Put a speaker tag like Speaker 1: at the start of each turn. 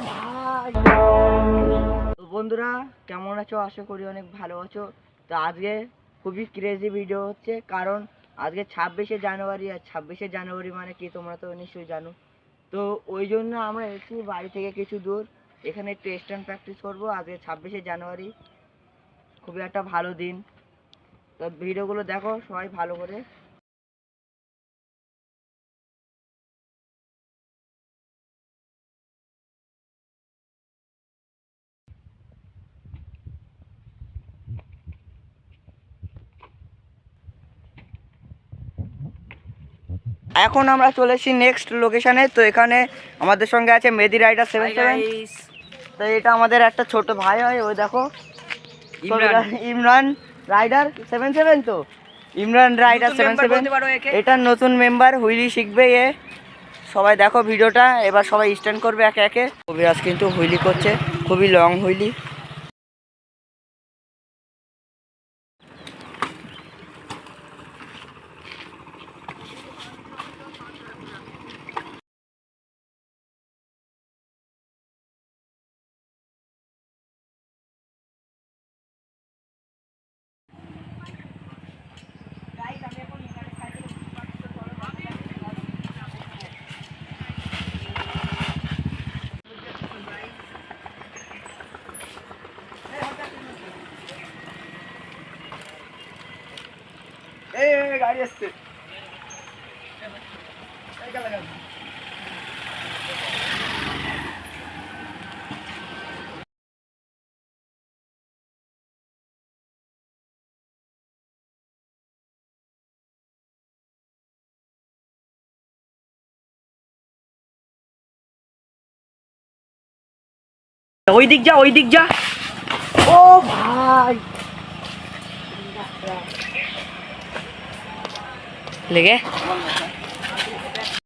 Speaker 1: ভাই, তো বন্ধুরা কেমন আছো? আশা করি অনেক ভালো আছো। তো আজকে খুবই ক্রেজি ভিডিও হচ্ছে, কারণ আজকে 26শে জানুয়ারি, আর 26শে জানুয়ারি মানে কি তোমরা তো নিশ্চয়ই জানো। তো ওই জন্য আমরা এসেছি বাড়ি থেকে কিছু দূর, এখানে টেস্ট অ্যান্ড প্র্যাকটিস করবো। আজকে 26শে জানুয়ারি, খুবই একটা ভালো দিন। তো ভিডিওগুলো দেখো সবাই ভালো করে। এখন আমরা চলে এসেছি নেক্সট লোকেশনে। তো এখানে আমাদের সঙ্গে আছে মেহেদি রাইডার 77। তো এটা আমাদের একটা ছোট ভাই হয়, ওই দেখো ইমরান রাইডার 77। তো ইমরান রাইডার 77 এটার নতুন মেম্বার, হুইলি শিখবে এ। সবাই দেখো ভিডিওটা, এবার সবাই স্ট্যান্ড করবে একে একে। কবিরাজ কিন্তু হুইলি করছে, খুবই লং হুইলি। গাড়ি আসছে, ওই দিক যা, ওই দিক যা। ও ভাই লেগে